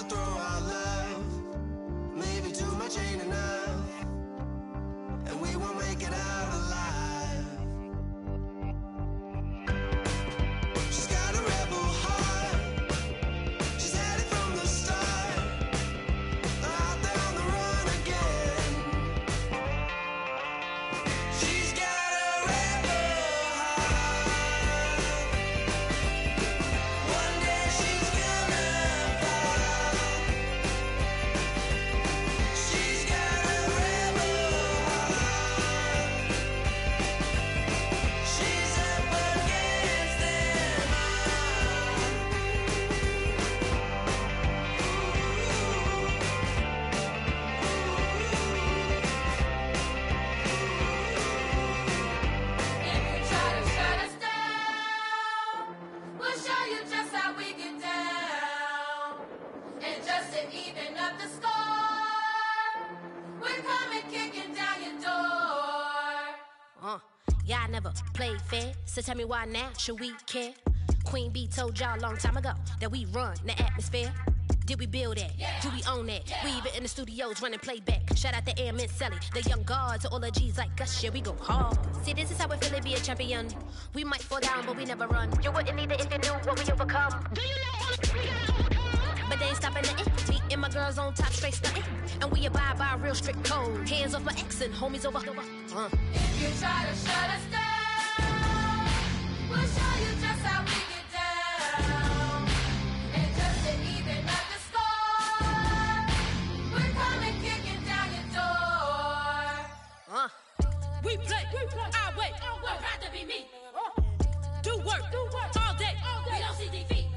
overthrow our love. Maybe too much ain't enough, and we won't make it out alive. She's got a rebel heart. She's had it from the start. Out there on the run again. She's got a rebel heart. One day she's gonna fall. She's got a rebel heart. She's up against them all. If you try to shut us down, we'll show you just how we get down. And just to even up the score, we're coming kicking down your door. Y'all never played fair, so tell me why now should we care? Queen Bee told y'all a long time ago that we run the atmosphere. Did we build that? Do we own that? We even in the studios running playback. Shout out to Airman Sally, the young guards, all the G's like us. Yeah, we go hard. See, this is how it feel to be a champion. We might fall down, but we never run. You wouldn't need it if you knew what we overcome. Do you know all we gotta overcome? But they ain't stopping nothing. Me and my girls on top, straight stunting. And we abide by a real strict code. Hands off my ex and homies over. If you try to shut us down, we'll show you just how we get down. And just to even up the score, we're coming kicking down your door. We play our way. Would rather be me. Do work all day. We don't see defeat.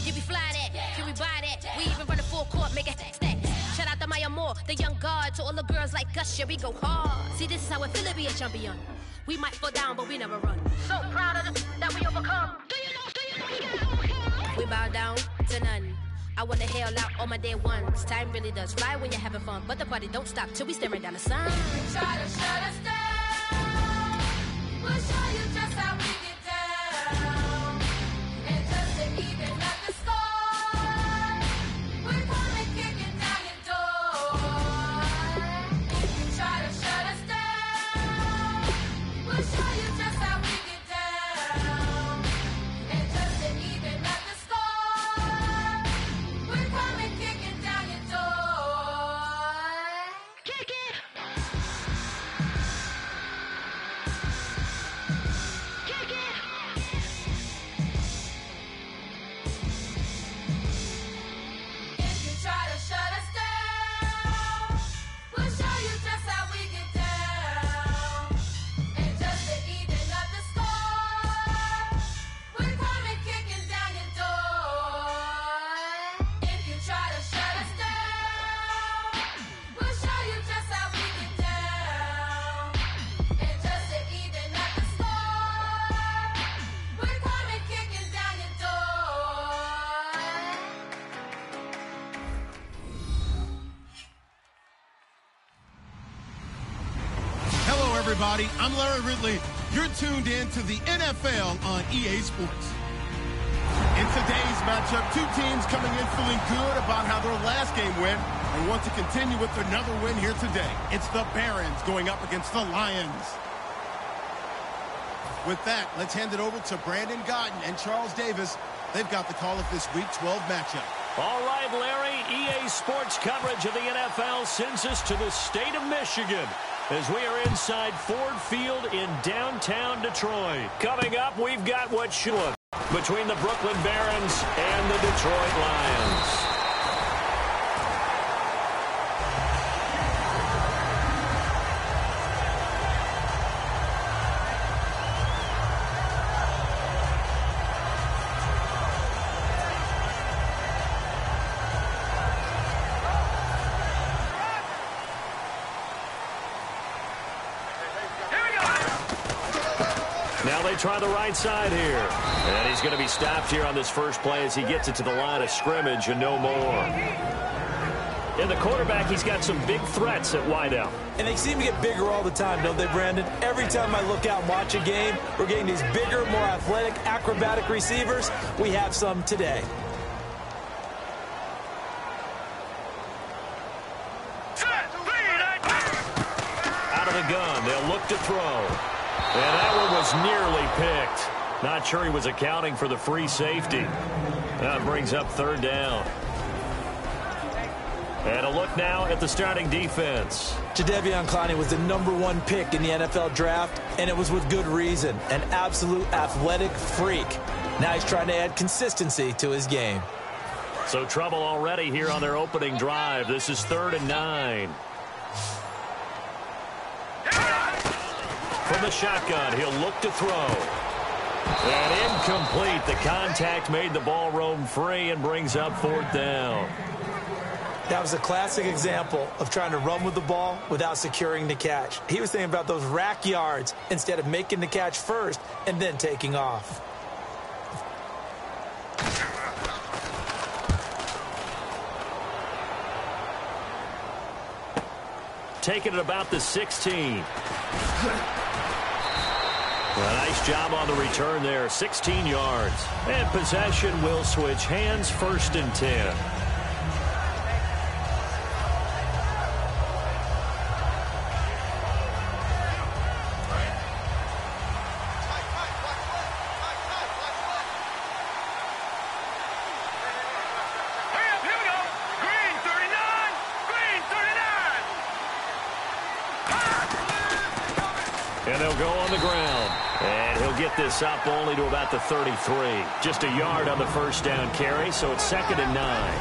Can we fly that? Can we buy that? We even run the full court, make it stack. Shout out to Maya Moore, the young guard, to all the girls like us. Yeah, we go hard. See, this is how it feel to be a champion. We might fall down, but we never run. So proud of them that we overcome. Do you know we gotta overcome? We bow down to none. I wanna hail out all my day ones. Time really does fly when you're having fun, but the party don't stop till we staring down the sun. Try to shut us down. We'll show you just how we get down. And just to even up the score, we're coming kicking down your door. If you try to shut us down, we'll show you just how we get down. And just to even up the score, we're coming kicking down your door. Kick it! Kick it! If you try to shut us down, we'll show you just how we get down. And just to even up the score, we're coming kicking down your door. If you try to shut us down, we'll show you just how we get down. And just to even up the score, we're coming kicking down your door. Hello, everybody. I'm Larry Ridley. You're tuned in to the NFL on EA Sports. In today's matchup, two teams coming in feeling good about how their last game went and want to continue with another win here today. It's the Barons going up against the Lions. With that, let's hand it over to Brandon Gotten and Charles Davis. They've got the call of this Week 12 matchup. All right, Larry, EA Sports coverage of the NFL sends us to the state of Michigan as we are inside Ford Field in downtown Detroit. Coming up, we've got what should look between the Brooklyn Barons and the Detroit Lions. Now they try the right side here. And he's going to be stopped here on this first play as he gets it to the line of scrimmage and no more. And the quarterback, he's got some big threats at wideout. And they seem to get bigger all the time, don't they, Brandon? Every time I look out and watch a game, we're getting these bigger, more athletic, acrobatic receivers. We have some today. of the gun. They'll look to throw. And that one was nearly picked. Not sure he was accounting for the free safety. That brings up third down. And a look now at the starting defense. Jadeveon Clowney was the #1 pick in the NFL draft, and it was with good reason. An absolute athletic freak. Now he's trying to add consistency to his game. So trouble already here on their opening drive. This is 3rd and 9. From the shotgun, he'll look to throw. And incomplete. The contact made the ball roam free and brings up 4th down. That was a classic example of trying to run with the ball without securing the catch. He was thinking about those rack yards instead of making the catch first and then taking off. Taking it about the 16. A nice job on the return there. 16 yards. And possession will switch hands. 1st and 10. And they'll go on the ground. And he'll get this up only to about the 33. Just a yard on the 1st down carry, so it's 2nd and 9.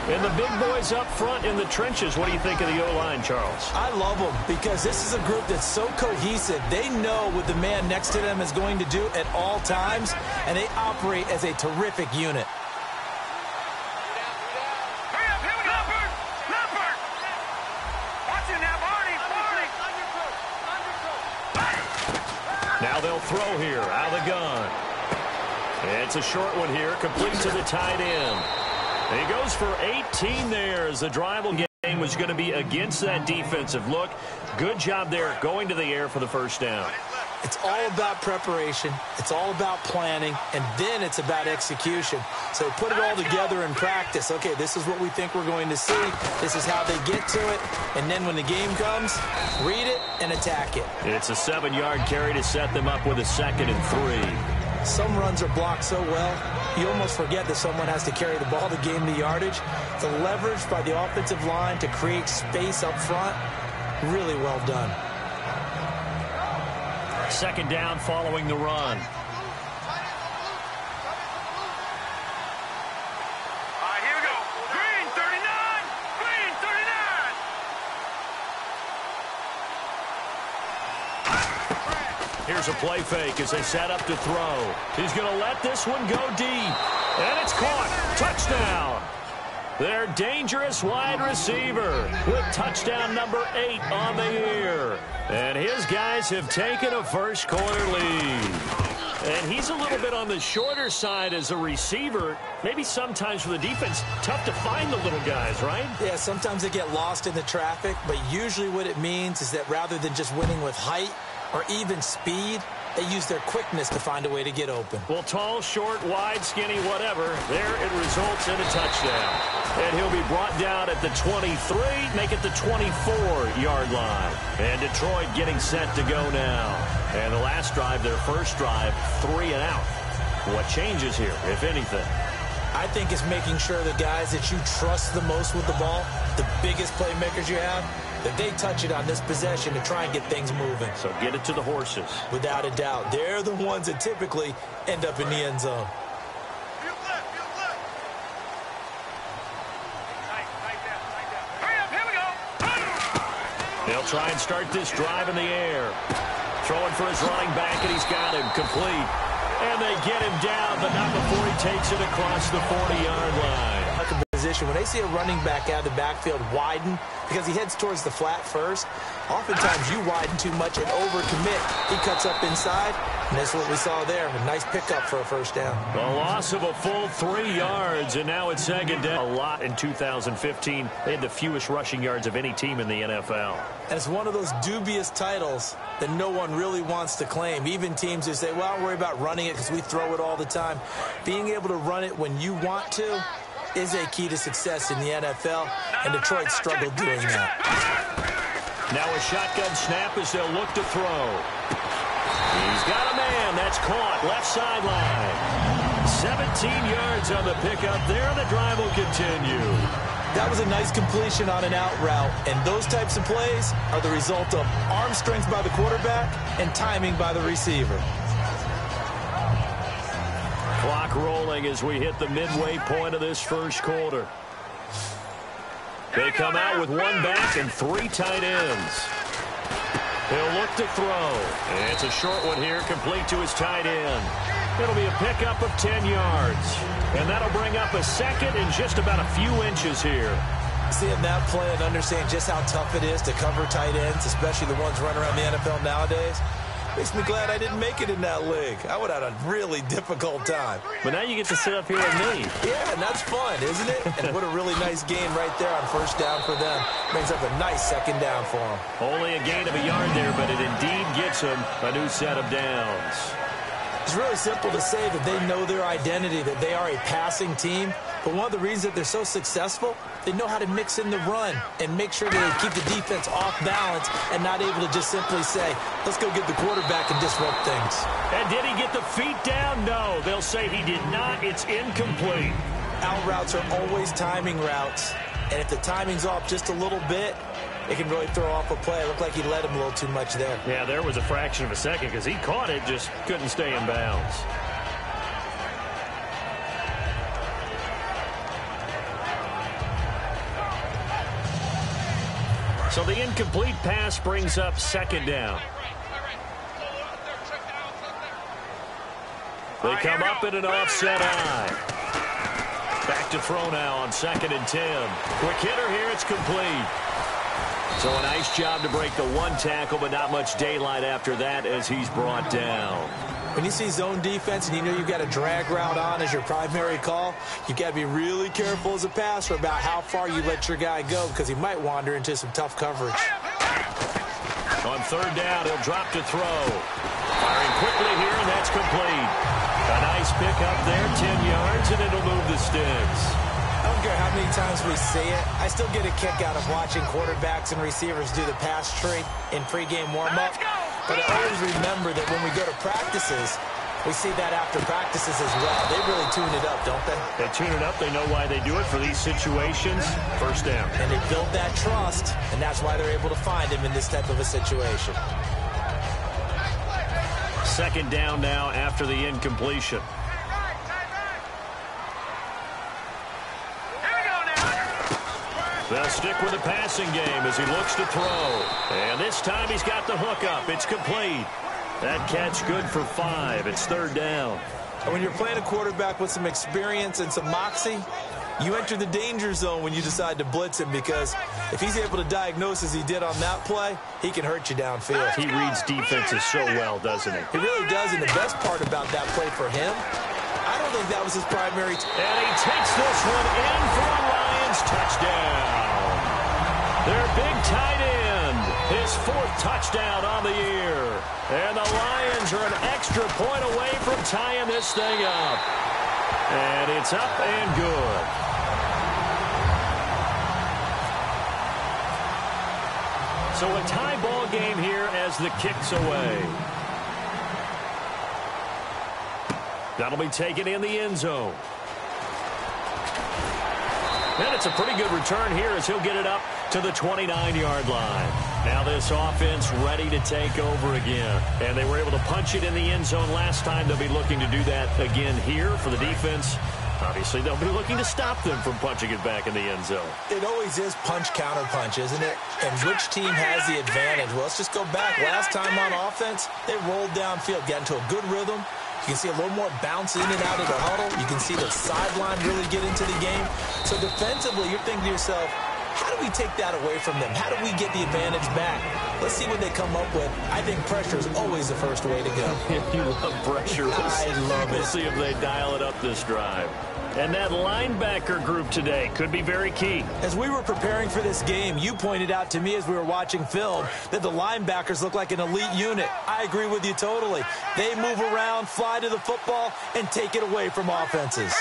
And the big boys up front in the trenches. What do you think of the O-line, Charles? I love them because this is a group that's so cohesive. They know what the man next to them is going to do at all times, and they operate as a terrific unit. Now they'll throw here out of the gun. It's a short one here, complete to the tight end. And he goes for 18 there as the drive game was going to be against that defensive look. Good job there going to the air for the 1st down. It's all about preparation. It's all about planning, and then it's about execution. So they put it all together in practice. Okay, this is what we think we're going to see. This is how they get to it. And then when the game comes, read it and attack it. It's a 7-yard carry to set them up with a 2nd and 3. Some runs are blocked so well, you almost forget that someone has to carry the ball to gain the yardage. The leverage by the offensive line to create space up front, really well done. 2nd down following the run. Here we go. Green 39. Green 39. Here's a play fake as they set up to throw. He's going to let this one go deep. And it's caught. Touchdown. Their dangerous wide receiver with touchdown number 8 on the year. And his guys have taken a first-quarter lead. And he's a little bit on the shorter side as a receiver. Maybe sometimes for the defense, tough to find the little guys, right? Yeah, sometimes they get lost in the traffic, but usually what it means is that rather than just winning with height or even speed, they use their quickness to find a way to get open. Well, tall, short, wide, skinny, whatever, there it results in a touchdown. And he'll be brought down at the 23, make it the 24-yard line. And Detroit getting set to go now. And the last drive, their first drive, 3 and out. What changes here, if anything? I think it's making sure the guys that you trust the most with the ball, the biggest playmakers you have, that they touch it on this possession to try and get things moving. So get it to the horses. Without a doubt. They're the ones that typically end up in the end zone. They'll try and start this drive in the air. Throwing for his running back, and he's got him complete. And they get him down, but not before he takes it across the 40-yard line. Position. When they see a running back out of the backfield widen, because he heads towards the flat first, oftentimes you widen too much and overcommit. He cuts up inside, and that's what we saw there. A nice pickup for a first down. A loss of a full 3 yards, and now it's 2nd down. A lot in 2015. They had the fewest rushing yards of any team in the NFL. And it's one of those dubious titles that no one really wants to claim. Even teams who say, well, I'll worry about running it because we throw it all the time. Being able to run it when you want to is a key to success in the NFL, and Detroit struggled doing that. Now a shotgun snap as they'll look to throw. He's got a man. That's caught. Left sideline. 17 yards on the pickup there. The drive will continue. That was a nice completion on an out route, and those types of plays are the result of arm strength by the quarterback and timing by the receiver. Clock rolling as we hit the midway point of this first quarter. They come out with one back and 3 tight ends. He'll look to throw. And it's a short one here, complete to his tight end. It'll be a pickup of 10 yards. And that'll bring up a second in just about a few inches here. Seeing that play and understanding just how tough it is to cover tight ends, especially the ones running around the NFL nowadays, makes me glad I didn't make it in that league. I would have had a really difficult time. But now you get to sit up here with me. Yeah, and that's fun, isn't it? And what a really nice gain right there on first down for them. Brings up a nice second down for them. Only a gain of a yard there, but it indeed gets them a new set of downs. It's really simple to say that they know their identity, that they are a passing team. But one of the reasons that they're so successful, they know how to mix in the run and make sure that they keep the defense off balance and not able to just simply say, let's go get the quarterback and disrupt things. And did he get the feet down? No. They'll say he did not. It's incomplete. Out routes are always timing routes. And if the timing's off just a little bit, it can really throw off a play. It looked like he led him a little too much there. Yeah, there was a fraction of a second because he caught it, just couldn't stay in bounds. So the incomplete pass brings up second down. They come up in an offset eye. Back to throw now on 2nd and 10. Quick hitter here, it's complete. So a nice job to break the one tackle, but not much daylight after that as he's brought down. When you see zone defense and you know you've got a drag route on as your primary call, you've got to be really careful as a passer about how far you let your guy go because he might wander into some tough coverage. On 3rd down, he'll drop to throw. Firing quickly here, and that's complete. A nice pickup there, 10 yards, and it'll move the sticks. I don't care how many times we see it. I still get a kick out of watching quarterbacks and receivers do the pass tree in pregame warm-up. But I always remember that when we go to practices, we see that after practices as well. They really tune it up, don't they? They tune it up. They know why they do it for these situations. First down. And they build that trust, and that's why they're able to find him in this type of a situation. Second down now after the incompletion. They'll stick with the passing game as he looks to throw. And this time he's got the hook up. It's complete. That catch good for 5. It's 3rd down. And when you're playing a quarterback with some experience and some moxie, you enter the danger zone when you decide to blitz him because if he's able to diagnose as he did on that play, he can hurt you downfield. He reads defenses so well, doesn't he? He really does, and the best part about that play for him, I don't think that was his primary. And he takes this one in for a Lions touchdown. Their big tight end, his 4th touchdown on the year. And the Lions are an extra point away from tying this thing up. And it's up and good. So a tie ball game here as the kick's away. That'll be taken in the end zone. And it's a pretty good return here as he'll get it up to the 29-yard line. Now this offense ready to take over again. And they were able to punch it in the end zone last time. They'll be looking to do that again here for the defense. Obviously, they'll be looking to stop them from punching it back in the end zone. It always is punch-counter-punch, isn't it? And which team has the advantage? Well, let's just go back. Last time on offense, they rolled downfield, got into a good rhythm. You can see a little more bounce in and out of the huddle. You can see the sideline really get into the game. So defensively, you're thinking to yourself, how do we take that away from them? How do we get the advantage back? Let's see what they come up with. I think pressure is always the first way to go. You love pressure. I love it. We'll see if they dial it up this drive. And that linebacker group today could be very key. As we were preparing for this game, you pointed out to me as we were watching film that the linebackers look like an elite unit. I agree with you totally. They move around, fly to the football, and take it away from offenses.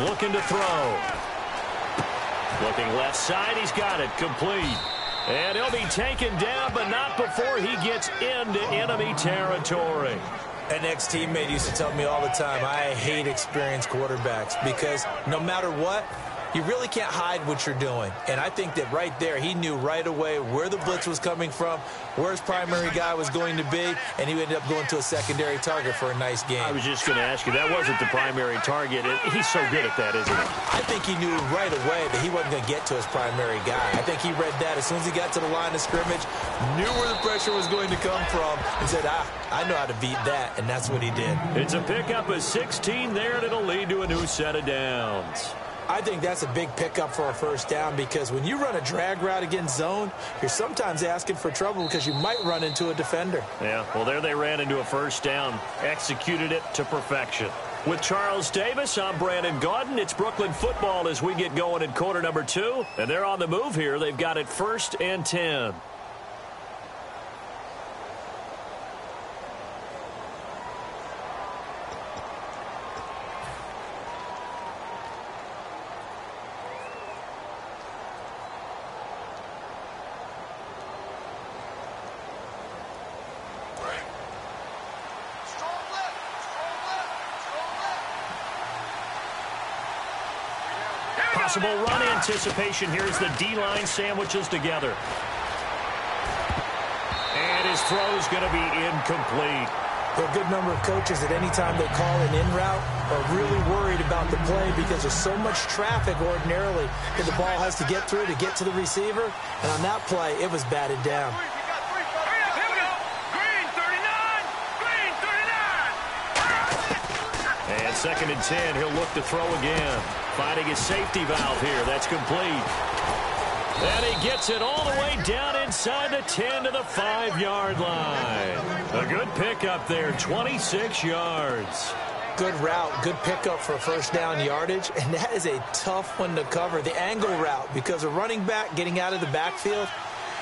Looking to throw. Looking left side, he's got it. Complete. And he'll be taken down, but not before he gets into enemy territory. An ex-teammate used to tell me all the time, I hate experienced quarterbacks because no matter what, you really can't hide what you're doing. And I think that right there, he knew right away where the blitz was coming from, where his primary guy was going to be, and he ended up going to a secondary target for a nice game. I was just going to ask you, that wasn't the primary target. He's so good at that, isn't he? I think he knew right away that he wasn't going to get to his primary guy. I think he read that as soon as he got to the line of scrimmage, knew where the pressure was going to come from, and said, I know how to beat that, and that's what he did. It's a pickup of 16 there, and it'll lead to a new set of downs. I think that's a big pickup for a first down because when you run a drag route against zone, you're sometimes asking for trouble because you might run into a defender. Yeah, well, there they ran into a first down, executed it to perfection. With Charles Davis, I'm Brandon Gaudin. It's Brooklyn football as we get going in quarter number 2, and they're on the move here. They've got it 1st and 10. Possible run anticipation. Here's the D-line sandwiches together. And his throw's going to be incomplete. There are a good number of coaches that any time they call an in route are really worried about the play because there's so much traffic ordinarily that the ball has to get through to get to the receiver. And on that play, it was batted down. And 2nd and 10, he'll look to throw again. Finding his safety valve here. That's complete. And he gets it all the way down inside the 10 to the 5-yard line. A good pickup there, 26 yards. Good route, good pickup for first down yardage, and that is a tough one to cover. The angle route, because a running back getting out of the backfield,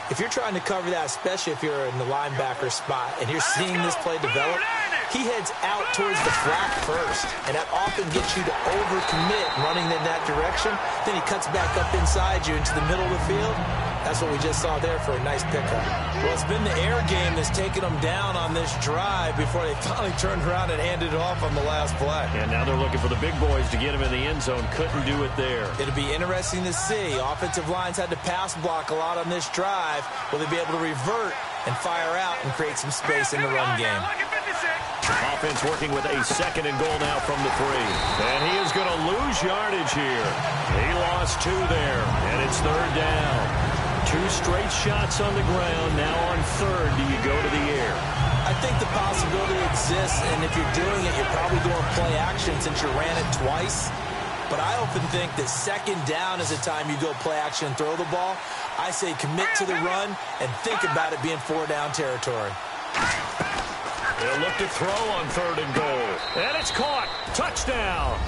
if you're trying to cover that, especially if you're in the linebacker spot and you're seeing this play develop, he heads out towards the flat first, and that often gets you to overcommit running in that direction. Then he cuts back up inside you into the middle of the field. That's what we just saw there for a nice pickup. Well, it's been the air game that's taken them down on this drive before they finally turned around and handed it off on the last play. And now they're looking for the big boys to get him in the end zone. Couldn't do it there. It'll be interesting to see. Offensive lines had to pass block a lot on this drive. Will they be able to revert and fire out and create some space in the run game? Offense working with a 2nd and goal now from the 3. And he is going to lose yardage here. He lost 2 there, and it's 3rd down. 2 straight shots on the ground. Now on 3rd, do you go to the air? I think the possibility exists, and if you're doing it, you're probably doing play action since you ran it twice. But I often think that 2nd down is the time you go play action and throw the ball. I say commit to the run and think about it being 4-down territory. They'll look to throw on 3rd and goal. And it's caught. Touchdown.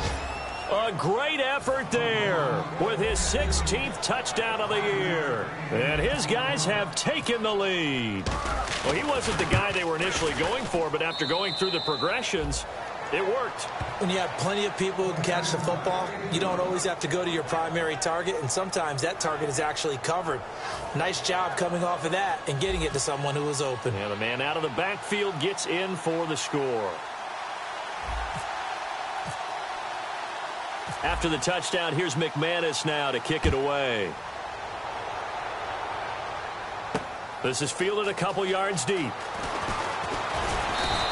A great effort there with his 16th touchdown of the year. And his guys have taken the lead. Well, he wasn't the guy they were initially going for, but after going through the progressions, it worked. When you have plenty of people who can catch the football, you don't always have to go to your primary target, and sometimes that target is actually covered. Nice job coming off of that and getting it to someone who was open. And the man out of the backfield gets in for the score. After the touchdown, here's McManus now to kick it away. This is fielded a couple yards deep.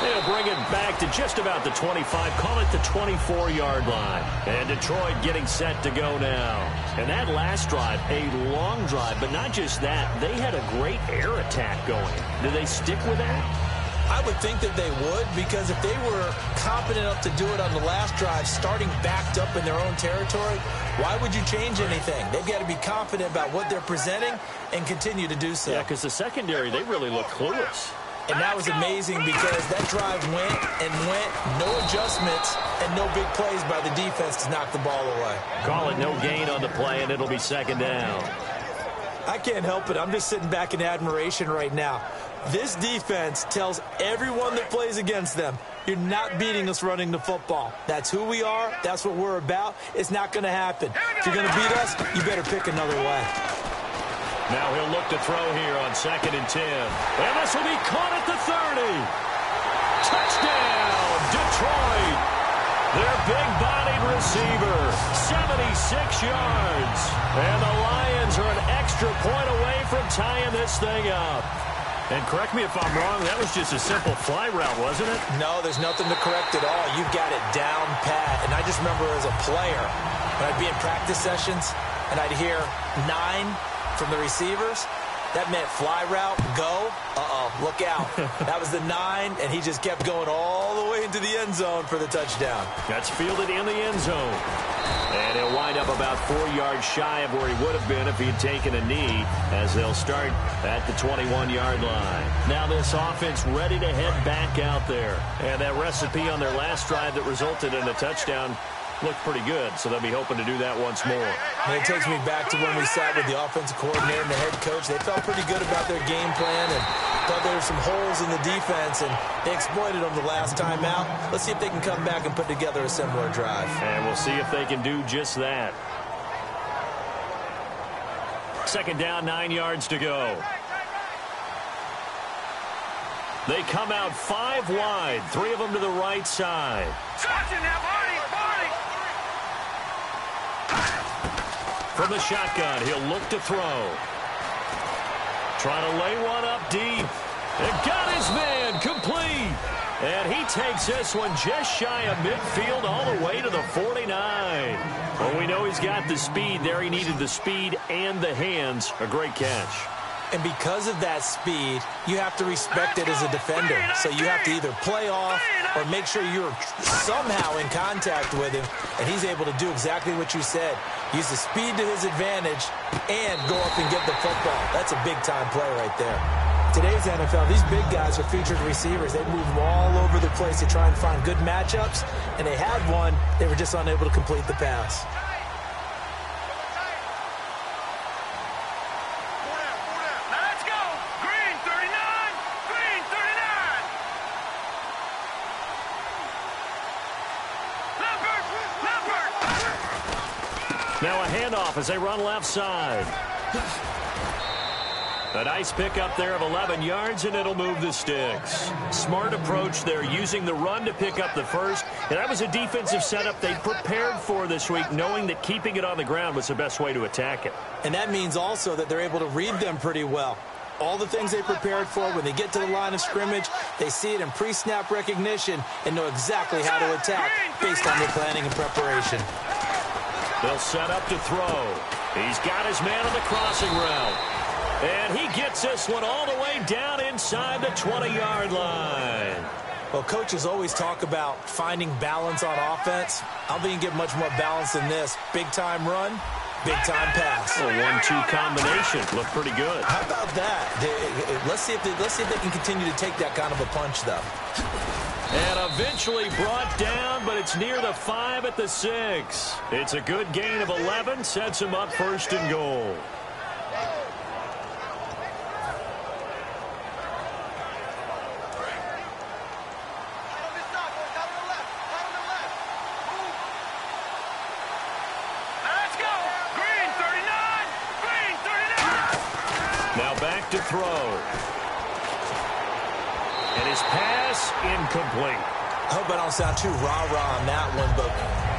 They'll bring it back to just about the 25, call it the 24-yard line. And Detroit getting set to go now. And that last drive, a long drive, but not just that, they had a great air attack going. Do they stick with that? I would think that they would, because if they were competent enough to do it on the last drive, starting backed up in their own territory, why would you change anything? They've got to be confident about what they're presenting and continue to do so. Yeah, because the secondary, they really look clueless. And that was amazing because that drive went and went, no adjustments and no big plays by the defense to knock the ball away. Call it no gain on the play, and it'll be 2nd down. I can't help it. I'm just sitting back in admiration right now. This defense tells everyone that plays against them, you're not beating us running the football. That's who we are. That's what we're about. It's not going to happen. If you're going to beat us, you better pick another way. Now he'll look to throw here on 2nd and 10. And this will be caught at the 30. Touchdown, Detroit. Their big-bodied receiver, 76 yards. And the Lions are an extra point away from tying this thing up. And correct me if I'm wrong, that was just a simple fly route, wasn't it? No, there's nothing to correct at all. You've got it down pat. And I just remember as a player, when I'd be in practice sessions, and I'd hear 9 from the receivers, that meant fly route, go, look out. That was the 9, and he just kept going all the way into the end zone for the touchdown. That's fielded in the end zone. And he'll wind up about 4 yards shy of where he would have been if he had taken a knee, as they'll start at the 21-yard line. Now this offense ready to head back out there. And that recipe on their last drive that resulted in a touchdown looked pretty good, so they'll be hoping to do that once more. And it takes me back to when we sat with the offensive coordinator and the head coach. They felt pretty good about their game plan and thought there were some holes in the defense, and they exploited them the last time out. Let's see if they can come back and put together a similar drive. And we'll see if they can do just that. 2nd down, 9 yards to go. They come out 5 wide, 3 of them to the right side. From the shotgun, he'll look to throw. Trying to lay one up deep. And got his man complete. And he takes this one just shy of midfield all the way to the 49. Well, we know he's got the speed there. He needed the speed and the hands. A great catch. And because of that speed, you have to respect it as a defender. So you have to either play off or make sure you're somehow in contact with him, and he's able to do exactly what you said. Use the speed to his advantage and go up and get the football. That's a big-time play right there. Today's NFL, these big guys are featured receivers. They move them all over the place to try and find good matchups, and they had one. They were just unable to complete the pass. Now a handoff as they run left side. A nice pickup there of 11 yards, and it'll move the sticks. Smart approach there, using the run to pick up the first. And that was a defensive setup they prepared for this week, knowing that keeping it on the ground was the best way to attack it. And that means also that they're able to read them pretty well. All the things they prepared for, when they get to the line of scrimmage, they see it in pre-snap recognition and know exactly how to attack based on their planning and preparation. They'll set up to throw. He's got his man on the crossing route. And he gets this one all the way down inside the 20-yard line. Well, coaches always talk about finding balance on offense. I don't think you can get much more balance than this. Big-time run, big-time pass. A 1-2 combination. Looked pretty good. How about that? Let's see if they can continue to take that kind of a punch, though. And eventually brought down, but it's near the 5 at the 6. It's a good gain of 11, sets him up 1st and goal. Now back to throw. And his pass incomplete. I hope I don't sound too rah-rah on that one, but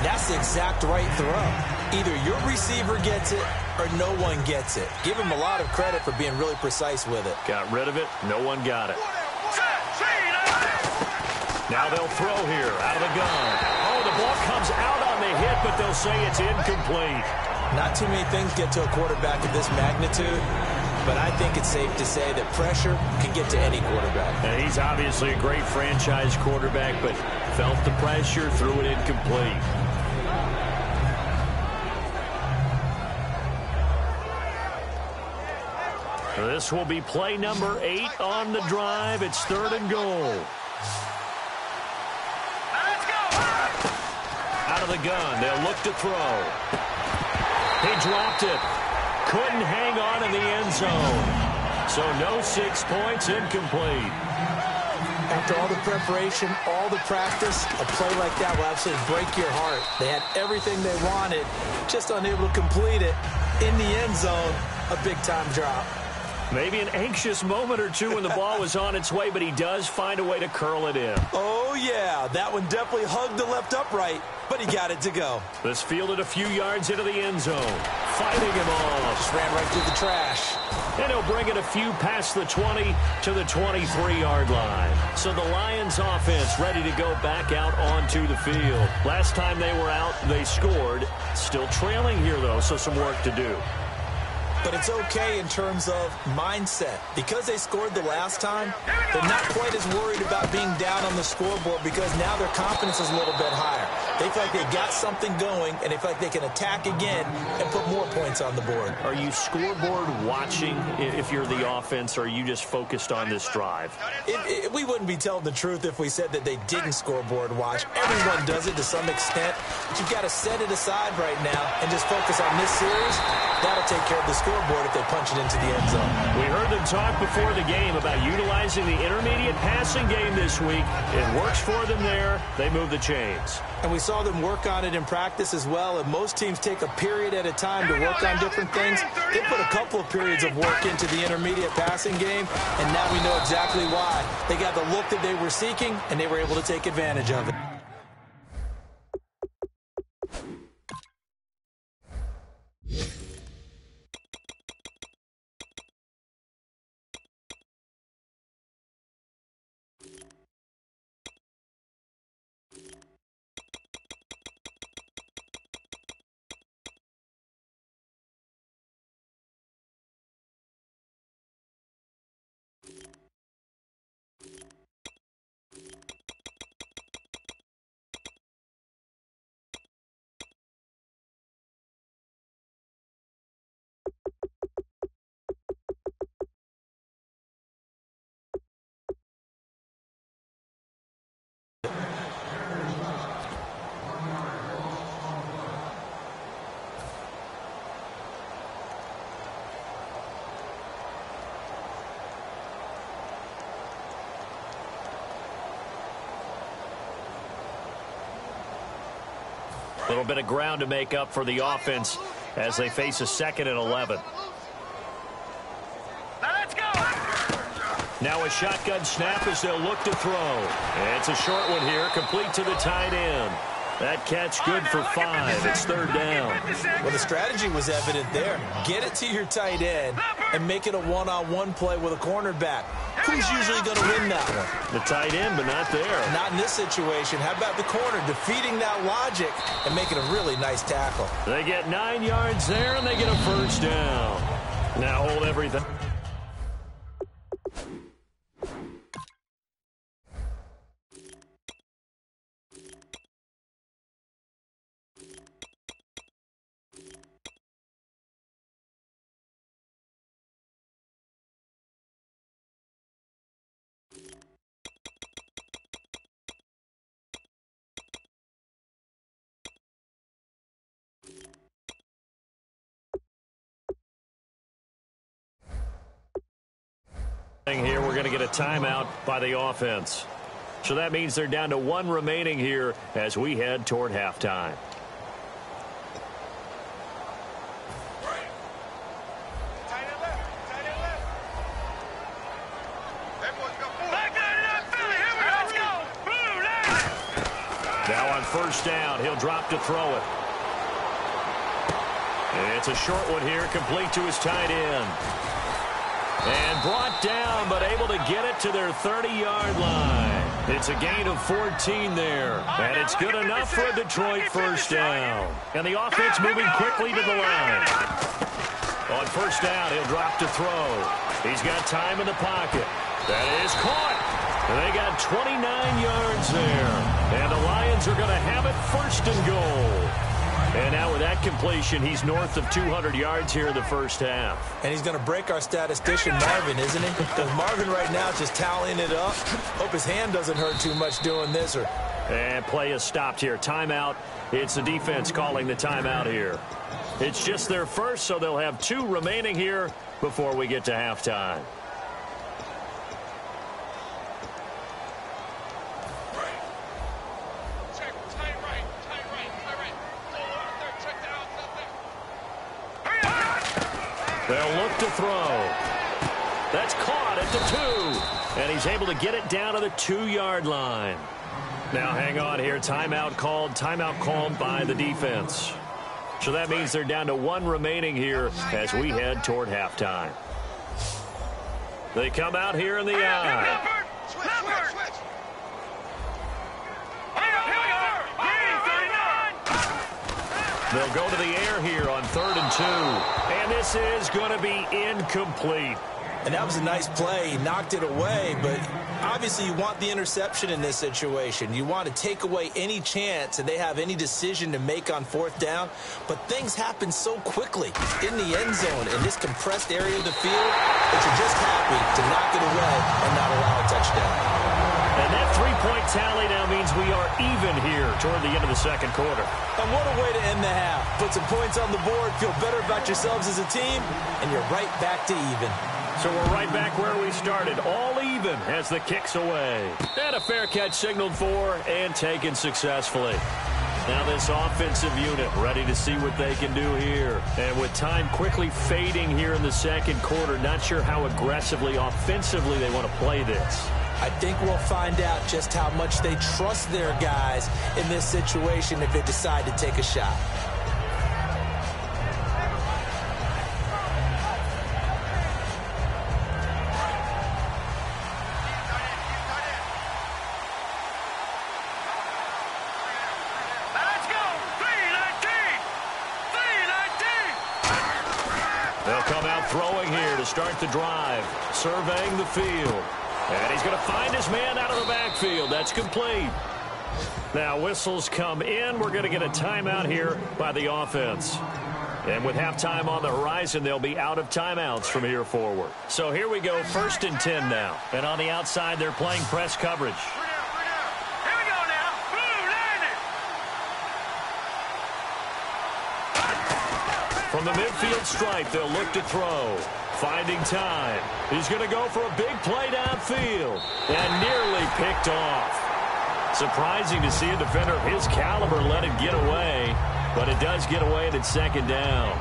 that's the exact right throw. Either your receiver gets it or no one gets it. Give him a lot of credit for being really precise with it. Got rid of it. No one got it. Now they'll throw here out of the gun. Oh, the ball comes out on the hit, but they'll say it's incomplete. Not too many things get to a quarterback of this magnitude, but I think it's safe to say that pressure can get to any quarterback. And he's obviously a great franchise quarterback, but felt the pressure, threw it incomplete. This will be play number 8 on the drive. It's 3rd and goal. Out of the gun, they'll look to throw. He dropped it. Couldn't hang on in the end zone. So no 6 points, incomplete. After all the preparation, all the practice, a play like that will absolutely break your heart. They had everything they wanted, just unable to complete it in the end zone. a big-time drop. Maybe an anxious moment or two when the ball was on its way, but he does find a way to curl it in. Oh, yeah. That one definitely hugged the left upright, but he got it to go. This fielded a few yards into the end zone. Fighting him off. Just ran right through the trash. And he'll bring it a few past the 20 to the 23-yard line. So the Lions offense ready to go back out onto the field. Last time they were out, they scored. Still trailing here, though, so some work to do. But it's okay in terms of mindset. Because they scored the last time, they're not quite as worried about being down on the scoreboard because now their confidence is a little bit higher. They feel like they got something going, and they feel like they can attack again and put more points on the board. Are you scoreboard watching if you're the offense, or are you just focused on this drive? We wouldn't be telling the truth if we said that they didn't scoreboard watch. Everyone does it to some extent. But you've got to set it aside right now and just focus on this series. That'll take care of the scoreboard if they punch it into the end zone. We heard them talk before the game about utilizing the intermediate passing game this week. It works for them there. They move the chains. And we saw them work on it in practice as well. And most teams take a period at a time to work on different things. They put a couple of periods of work into the intermediate passing game, and now we know exactly why. They got the look that they were seeking, and they were able to take advantage of it. A little bit of ground to make up for the offense as they face a 2nd and 11. Let's go. Now a shotgun snap as they'll look to throw. And it's a short one here, complete to the tight end. That catch good for 5. It's 3rd down. Well, the strategy was evident there. Get it to your tight end and make it a one-on-one play with a cornerback. Who's usually going to win that one? The tight end, but not there. Not in this situation. How about the corner defeating that logic and making a really nice tackle? They get 9 yards there, and they get a 1st down. Now hold everything. Here, we're going to get a timeout by the offense. So that means they're down to 1 remaining here as we head toward halftime. Now on 1st down, he'll drop to throw it. And it's a short one here, complete to his tight end. And brought down, but able to get it to their 30-yard line. It's a gain of 14 there. And it's good enough for a Detroit 1st down. And the offense moving quickly to the line. On 1st down, he'll drop to throw. He's got time in the pocket. That is caught. And they got 29 yards there. And the Lions are going to have it 1st and goal. And now with that completion, he's north of 200 yards here in the 1st half. And he's going to break our statistician, Marvin, isn't he? Because Marvin right now is just tallying it up. Hope his hand doesn't hurt too much doing this. And play is stopped here. Timeout. It's the defense calling the timeout here. It's just their 1st, so they'll have 2 remaining here before we get to halftime. They'll look to throw. That's caught at the 2. And he's able to get it down to the 2-yard line. Now hang on here. Timeout called by the defense. So that means they're down to 1 remaining here as we head toward halftime. They come out here in the eye. They'll go to the air here on 3rd and 2. And this is going to be incomplete. And that was a nice play. He knocked it away, but obviously you want the interception in this situation. You want to take away any chance that they have any decision to make on 4th down. But things happen so quickly in the end zone in this compressed area of the field that you're just happy to knock it away and not allow a touchdown. And that 3-point tally now means we are even here toward the end of the 2nd quarter. And what a way to end the half. Put some points on the board, feel better about yourselves as a team, and you're right back to even. So we're right back where we started, all even as the kick's away. And a fair catch signaled for and taken successfully. Now this offensive unit ready to see what they can do here. And with time quickly fading here in the 2nd quarter, not sure how aggressively, offensively they want to play this. I think we'll find out just how much they trust their guys in this situation if they decide to take a shot. Throwing here to start the drive, surveying the field. And he's going to find his man out of the backfield. That's complete. Now whistles come in. We're going to get a timeout here by the offense. And with halftime on the horizon, they'll be out of timeouts from here forward. So here we go, 1st and 10 now. And on the outside, they're playing press coverage. Here we go now. Blue, line it. From the midfield stripe, they'll look to throw. Finding time. He's going to go for a big play downfield. And nearly picked off. Surprising to see a defender of his caliber let it get away. But it does get away and it's 2nd down.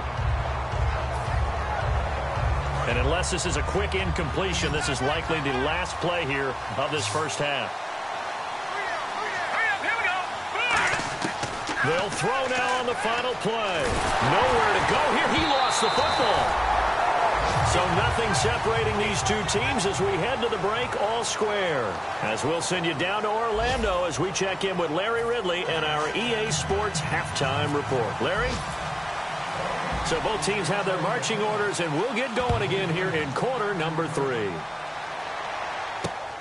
And unless this is a quick incompletion, this is likely the last play here of this first half. They'll throw now on the final play. Nowhere to go here. He lost the football. So nothing separating these two teams as we head to the break all square. As we'll send you down to Orlando as we check in with Larry Ridley and our EA Sports halftime report. Larry? So both teams have their marching orders, and we'll get going again here in quarter number 3.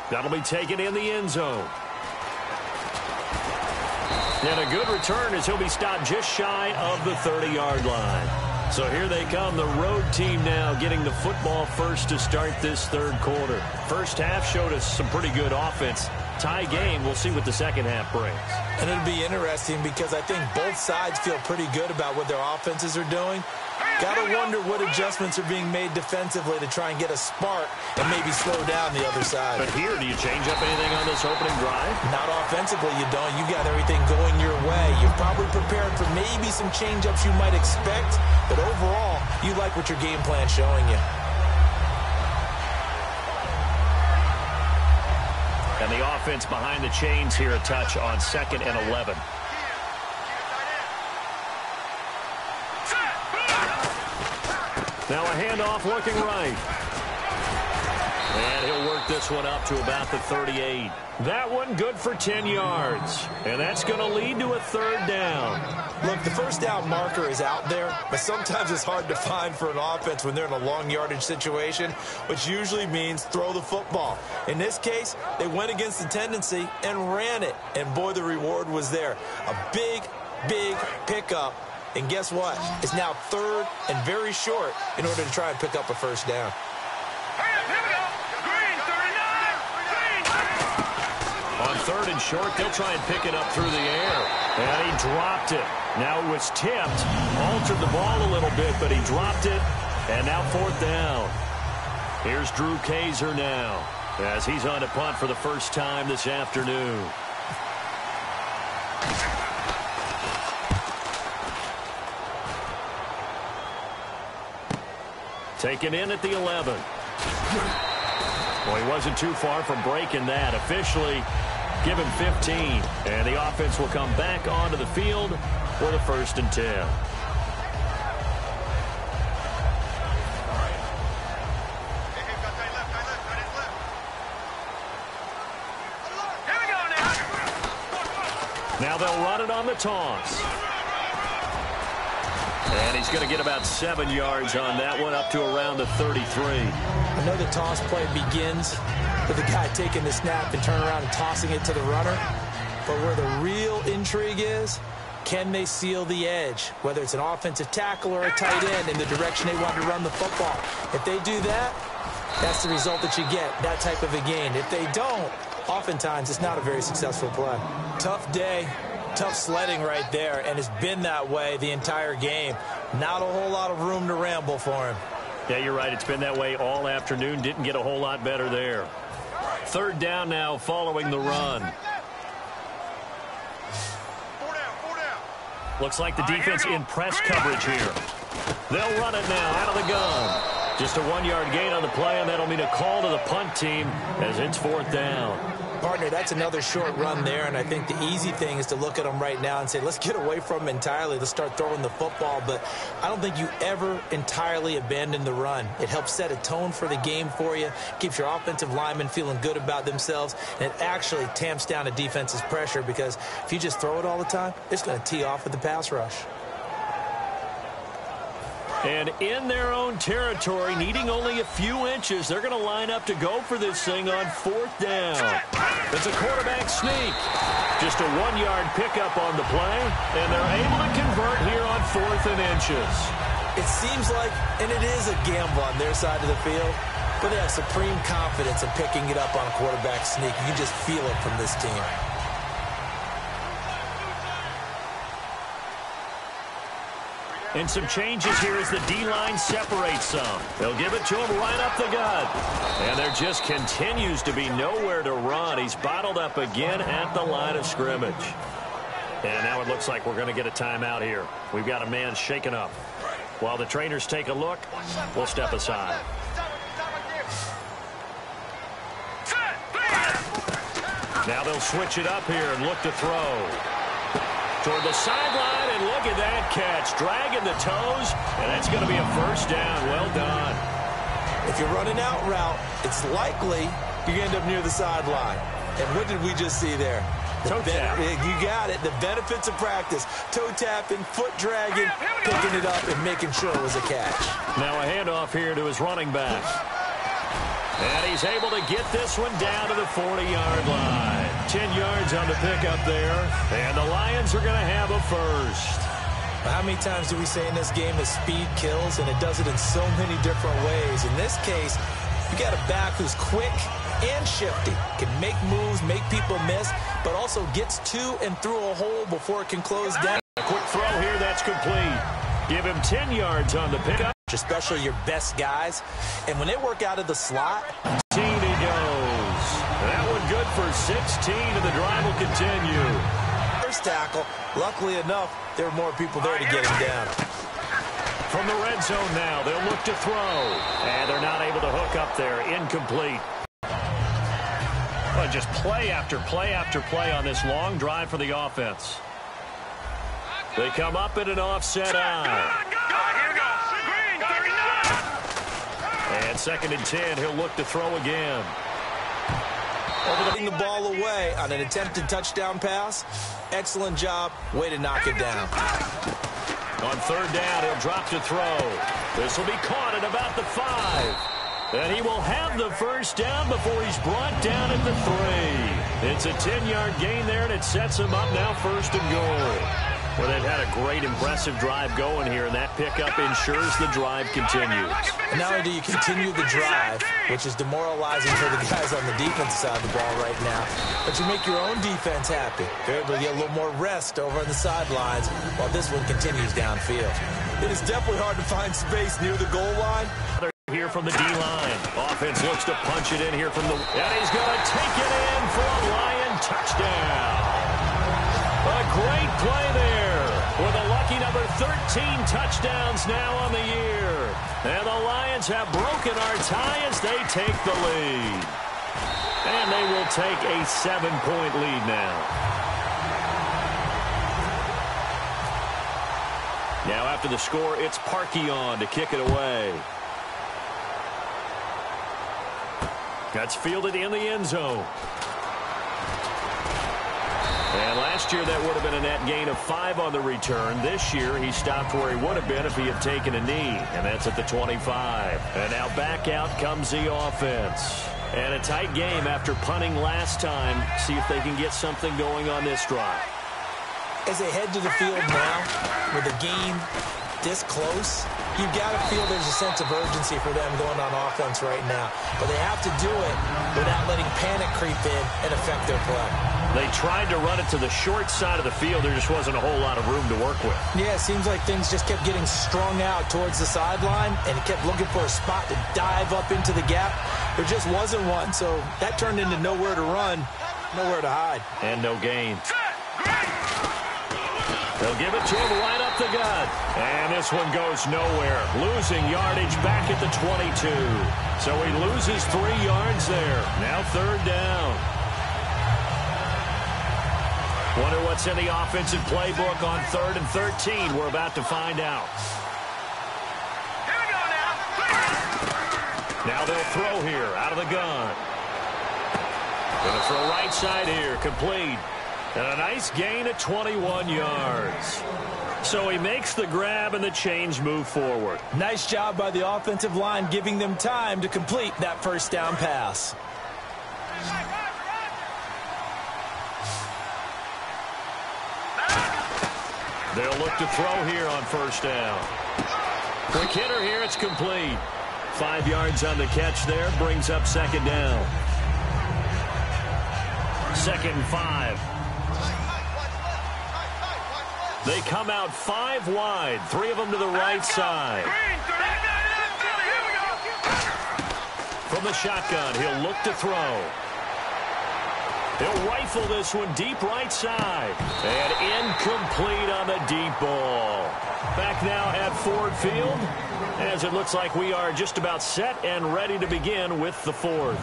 That'll be taken in the end zone. And a good return as he'll be stopped just shy of the 30-yard line. So here they come, the road team now getting the football first to start this 3rd quarter. First half showed us some pretty good offense. Tie game, we'll see what the 2nd half brings. And it'll be interesting because I think both sides feel pretty good about what their offenses are doing. Got to wonder what adjustments are being made defensively to try and get a spark and maybe slow down the other side. But here, do you change up anything on this opening drive? Not offensively, you don't. You got everything going your way. You're probably prepared for maybe some change-ups you might expect, but overall, you like what your game plan's showing you. And the offense behind the chains here, a touch on 2nd and 11. Now a handoff looking right. And he'll work this one up to about the 38. That one good for 10 yards. And that's going to lead to a 3rd down. Look, the first down marker is out there, but sometimes it's hard to find for an offense when they're in a long yardage situation, which usually means throw the football. In this case, they went against the tendency and ran it. And boy, the reward was there. A big, big pickup. And guess what? It's now 3rd and very short in order to try and pick up a first down. On 3rd and short, they'll try and pick it up through the air. And he dropped it. Now it was tipped. Altered the ball a little bit, but he dropped it. And now 4th down. Here's Drew Kaiser now as he's on to punt for the first time this afternoon. Taken in at the 11. Well, he wasn't too far from breaking that. Officially given 15. And the offense will come back onto the field for the 1st and 10. Now they'll run it on the toss. And he's going to get about 7 yards on that one, up to around the 33. I know the toss play begins with the guy taking the snap and turning around and tossing it to the runner. But where the real intrigue is, can they seal the edge, whether it's an offensive tackle or a tight end, in the direction they want to run the football? If they do that, that's the result that you get, that type of a gain. If they don't, oftentimes it's not a very successful play. Tough day, tough sledding right there, and it's been that way the entire game. Not a whole lot of room to ramble for him. Yeah, you're right. It's been that way all afternoon. Didn't get a whole lot better there. 3rd down now following the run. Looks like the defense in press coverage here. They'll run it now out of the gun. Just a 1-yard gain on the play, and that'll mean a call to the punt team as it's 4th down. Partner, that's another short run there, and I think the easy thing is to look at them right now and say, let's get away from them entirely. Let's start throwing the football, but I don't think you ever entirely abandon the run. It helps set a tone for the game for you, keeps your offensive linemen feeling good about themselves, and it actually tamps down a defense's pressure, because if you just throw it all the time, it's going to tee off with the pass rush. And in their own territory, needing only a few inches, they're going to line up to go for this thing on 4th down. It's a quarterback sneak. Just a 1-yard pickup on the play, and they're able to convert here on 4th and inches. It seems like, and it is a gamble on their side of the field, but they have supreme confidence in picking it up on a quarterback sneak. You can just feel it from this team. And some changes here as the D-line separates some. They'll give it to him right up the gut. And there just continues to be nowhere to run. He's bottled up again at the line of scrimmage. And now it looks like we're going to get a timeout here. We've got a man shaken up. While the trainers take a look, we'll step aside. Now they'll switch it up here and look to throw. Toward the sideline, and look at that catch. Dragging the toes, and that's going to be a 1st down. Well done. If you're running out route, it's likely you end up near the sideline. And what did we just see there? Toe tap. You got it. The benefits of practice. Toe tapping, foot dragging, picking it up, and making sure it was a catch. Now a handoff here to his running back. And he's able to get this one down to the 40-yard line. 10 yards on the pickup there. And the Lions are going to have a 1st. How many times do we say in this game that speed kills, and it does it in so many different ways? In this case, you got a back who's quick and shifty, can make moves, make people miss, but also gets to and through a hole before it can close down. A quick throw here, that's complete. Give him 10 yards on the pickup. Especially your best guys. And when they work out of the slot, 16 he goes. That one good for 16, and the drive will continue. First tackle, luckily enough, there were more people there to get him down. From the red zone now, they'll look to throw. And they're not able to hook up there. Incomplete. But just play after play after play on this long drive for the offense. They come up in an offset eye. And 2nd and 10, he'll look to throw again. Overtaking the ball away on an attempted touchdown pass. Excellent job. Way to knock it down. On 3rd down, he'll drop to throw. This will be caught at about the 5. And he will have the 1st down before he's brought down at the 3. It's a 10-yard gain there, and it sets him up now 1st and goal. Well, they've had a great, impressive drive going here, and that pickup ensures the drive continues. And not only do you continue the drive, which is demoralizing for the guys on the defensive side of the ball right now, but you make your own defense happy. They're able to get a little more rest over on the sidelines while this one continues downfield. It is definitely hard to find space near the goal line. Here from the D-line. Offense looks to punch it in here from the... And he's going to take it in for a Lion touchdown. A great play there with a lucky Lucky number 13 touchdowns now on the year. And the Lions have broken our tie as they take the lead. And they will take a 7-point lead now. Now after the score, it's Parkey on to kick it away. That's fielded in the end zone. And last year that would have been a net gain of 5 on the return. This year he stopped where he would have been if he had taken a knee. And that's at the 25. And now back out comes the offense. And a tight game after punting last time. See if they can get something going on this drive. As they head to the field now, with the game this close, you've got to feel there's a sense of urgency for them going on offense right now. But they have to do it without letting panic creep in and affect their play. They tried to run it to the short side of the field. There just wasn't a whole lot of room to work with. Yeah, it seems like things just kept getting strung out towards the sideline, and it kept looking for a spot to dive up into the gap. There just wasn't one, so that turned into nowhere to run, nowhere to hide. And no gain. They'll give it to him right up the gut. And this one goes nowhere. Losing yardage back at the 22. So he loses 3 yards there. Now 3rd down. Wonder what's in the offensive playbook on 3rd and 13. We're about to find out. Here we go now. Now they'll throw here out of the gun. Going to throw right side here. Complete. And a nice gain at 21 yards. So he makes the grab and the chains move forward. Nice job by the offensive line giving them time to complete that first down pass. They'll look to throw here on 1st down. Quick hitter here, it's complete. 5 yards on the catch there, brings up 2nd down. 2nd and 5. They come out 5 wide, 3 of them to the right side. From the shotgun, he'll look to throw. He'll rifle this one deep right side. And incomplete on the deep ball. Back now at Ford Field, as it looks like we are just about set and ready to begin with the 4th.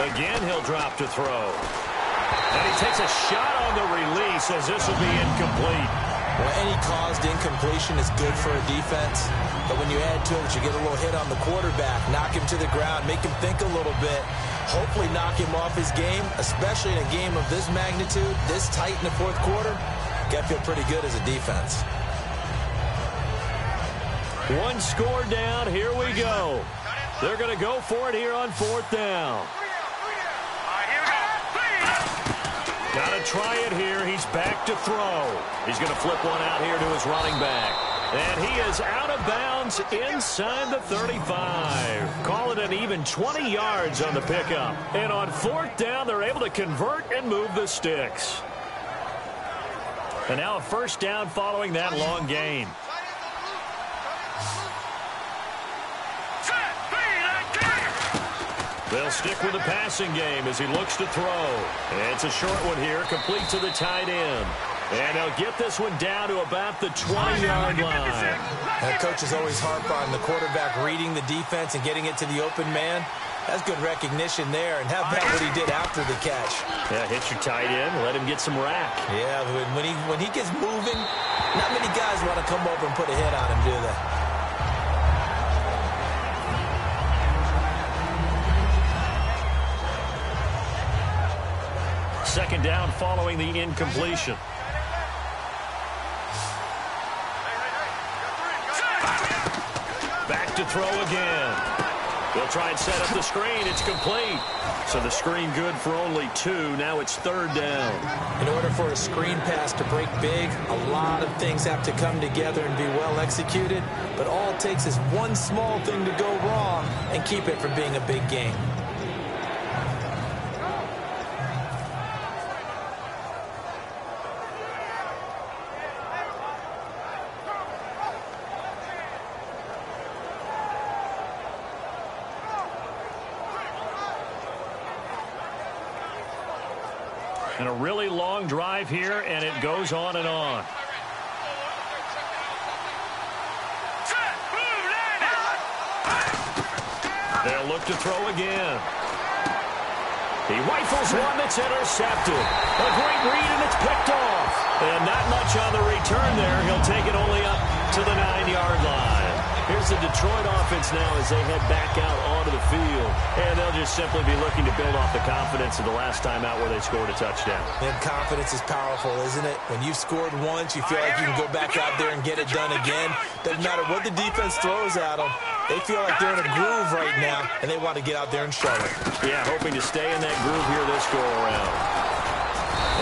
Again, he'll drop to throw. And he takes a shot on the release as this will be incomplete. Well, any caused incompletion is good for a defense. But when you add to it, you get a little hit on the quarterback, knock him to the ground, make him think a little bit, hopefully knock him off his game, especially in a game of this magnitude, this tight in the 4th quarter. Got to feel pretty good as a defense. 1 score down. Here we go. They're going to go for it here on 4th down. Got to try it here. He's back to throw. He's going to flip one out here to his running back. And he is out of bounds inside the 35. Call it an even 20 yards on the pickup. And on 4th down, they're able to convert and move the sticks. And now a 1st down following that long gain. They'll stick with the passing game as he looks to throw. It's a short one here, complete to the tight end. And they'll get this one down to about the 20-yard line. And coaches always harp on the quarterback reading the defense and getting it to the open man. That's good recognition there. And how about what he did after the catch? Yeah, hit your tight end, let him get some rack. Yeah, when he gets moving, not many guys want to come over and put a hit on him, do they? Second down following the incompletion. Back to throw again. They'll try and set up the screen. It's complete. So the screen good for only 2. Now it's 3rd down. In order for a screen pass to break big, a lot of things have to come together and be well executed. But all it takes is one small thing to go wrong and keep it from being a big game. And a really long drive here, and it goes on and on. They'll look to throw again. He rifles one that's intercepted. A great read, and it's picked off. And not much on the return there. He'll take it only up to the 9-yard line. Here's the Detroit offense now as they head back out onto the field. And they'll just simply be looking to build off the confidence of the last time out where they scored a touchdown. And confidence is powerful, isn't it? When you've scored once, you feel like you can go back out there and get it done again. Doesn't matter what the defense throws at them. They feel like they're in a groove right now, and they want to get out there and show it. Yeah, hoping to stay in that groove here this go-around.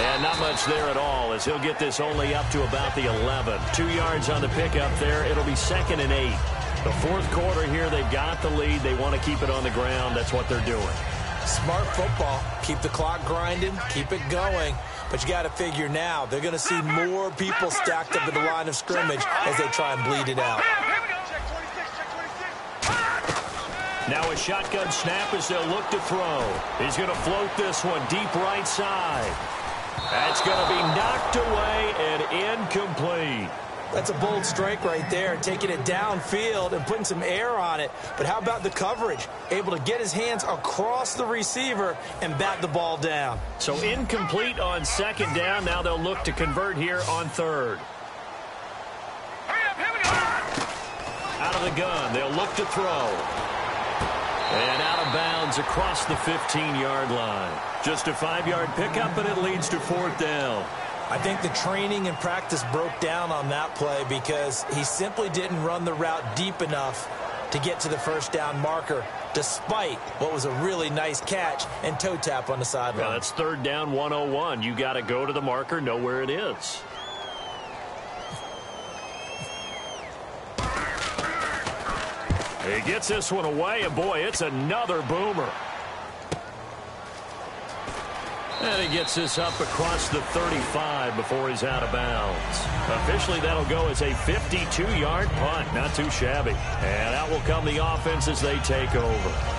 And not much there at all as he'll get this only up to about the 11. 2 yards on the pickup there. It'll be 2nd and 8. The 4th quarter here, they've got the lead. They want to keep it on the ground. That's what they're doing. Smart football. Keep the clock grinding. Keep it going. But you got to figure now, they're going to see more people stacked up at the line of scrimmage as they try and bleed it out. Now a shotgun snap as they'll look to throw. He's going to float this one deep right side. That's going to be knocked away and incomplete. That's a bold strike right there, taking it downfield and putting some air on it. But how about the coverage? Able to get his hands across the receiver and bat the ball down. So incomplete on 2nd down. Now they'll look to convert here on 3rd. Out of the gun, they'll look to throw. And out of bounds across the 15-yard line. Just a 5-yard pickup, and it leads to 4th down. I think the training and practice broke down on that play because he simply didn't run the route deep enough to get to the 1st down marker, despite what was a really nice catch and toe tap on the sideline. Yeah, that's 3rd down 101. You got to go to the marker, know where it is. He gets this one away, and boy, it's another boomer. And he gets this up across the 35 before he's out of bounds. Officially, that'll go as a 52-yard punt. Not too shabby. And out will come the offense as they take over.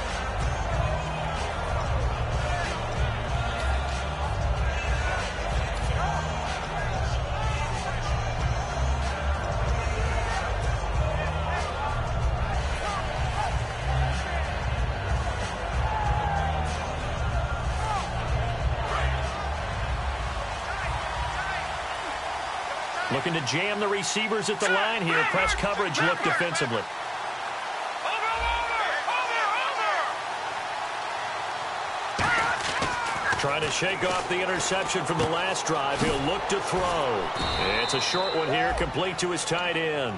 Looking to jam the receivers at the line here. Press coverage look defensively. Trying to shake off the interception from the last drive. He'll look to throw. It's a short one here, complete to his tight end.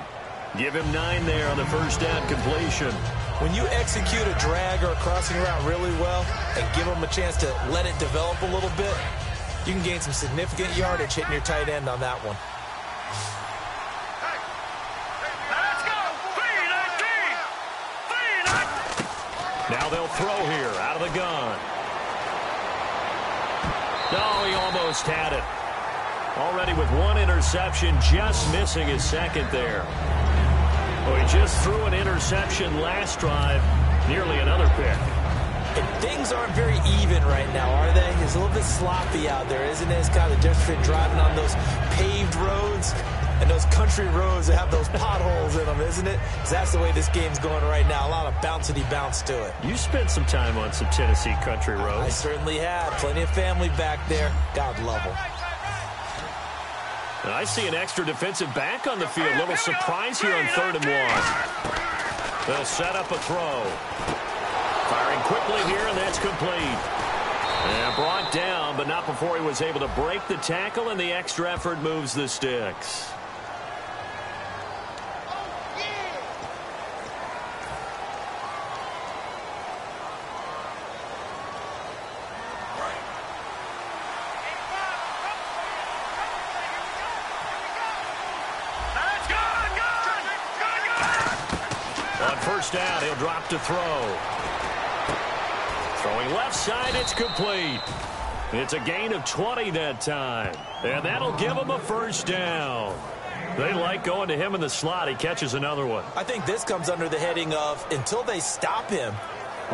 Give him 9 there on the 1st down completion. When you execute a drag or a crossing route really well and give them a chance to let it develop a little bit, you can gain some significant yardage hitting your tight end on that one. Now they'll throw here out of the gun. No, he almost had it. Already with 1 interception, just missing his 2nd there. Oh, he just threw an interception last drive, nearly another pick. And things aren't very even right now, are they? It's a little bit sloppy out there, isn't it? It's kind of the difference between driving on those paved roads and those country roads that have those potholes in them, isn't it? 'Cause that's the way this game's going right now. A lot of bouncy bounce to it. You spent some time on some Tennessee country roads. I certainly have. Plenty of family back there. God love them. And I see an extra defensive back on the field. Little surprise here on 3rd and 1. They'll set up a throw. Firing quickly here, and that's complete. And brought down, but not before he was able to break the tackle, and the extra effort moves the sticks. First down, he'll drop to throw. Throwing left side, it's complete. It's a gain of 20 that time. And that'll give him a first down. They like going to him in the slot. He catches another one. I think this comes under the heading of until they stop him,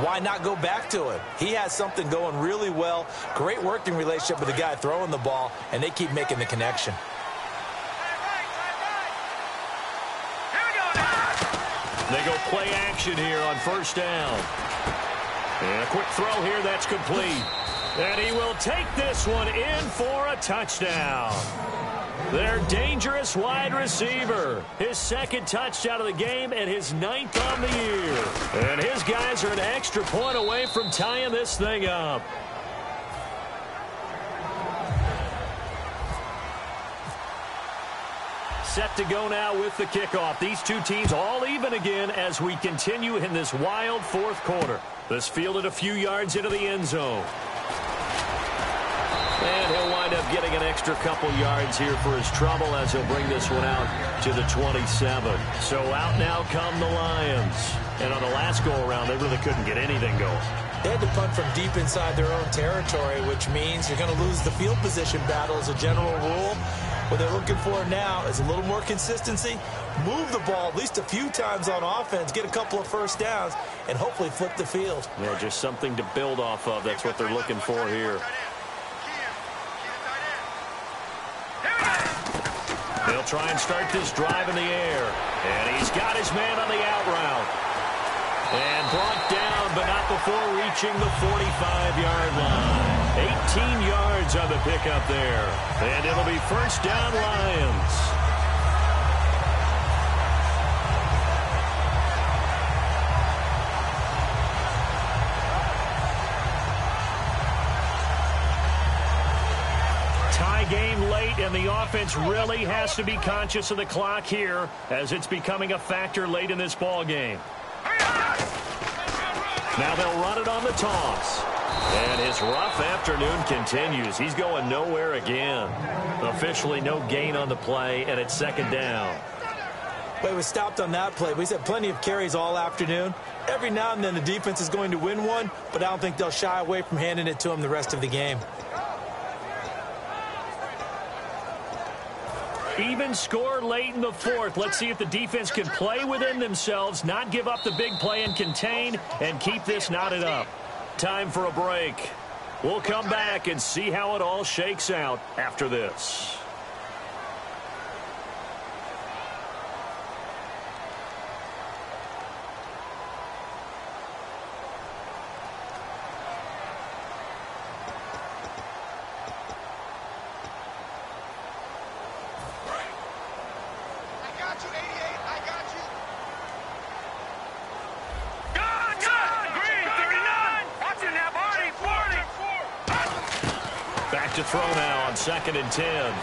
why not go back to him? He has something going really well. Great working relationship with the guy throwing the ball, and they keep making the connection. They go play action here on first down. And a quick throw here, that's complete. And he will take this one in for a touchdown. Their dangerous wide receiver. His second touchdown of the game and his 9th on the year. And his guys are an extra point away from tying this thing up. Set to go now with the kickoff. These two teams all even again as we continue in this wild fourth quarter. This fielded a few yards into the end zone. And he'll wind up getting an extra couple yards here for his trouble as he'll bring this one out to the 27. So out now come the Lions. And on the last go-around, they really couldn't get anything going. They had to punt from deep inside their own territory, which means you're going to lose the field position battle as a general rule. What they're looking for now is a little more consistency, move the ball at least a few times on offense, get a couple of first downs, and hopefully flip the field. Yeah, just something to build off of. That's what they're looking for here. They'll try and start this drive in the air. And he's got his man on the out route. And brought down, but not before reaching the 45-yard line. 18 yards on the pickup there. And it'll be first down, Lions. Tie game late, and the offense really has to be conscious of the clock here as it's becoming a factor late in this ball game. Now they'll run it on the toss. And his rough afternoon continues. He's going nowhere again. Officially no gain on the play, and it's second down. Well, he was stopped on that play, but he's had plenty of carries all afternoon. Every now and then the defense is going to win one, but I don't think they'll shy away from handing it to him the rest of the game. Even score late in the fourth. Let's see if the defense can play within themselves, not give up the big play and contain, and keep this knotted up. Time for a break. We'll come back and see how it all shakes out after this. To throw now on 2nd and 10.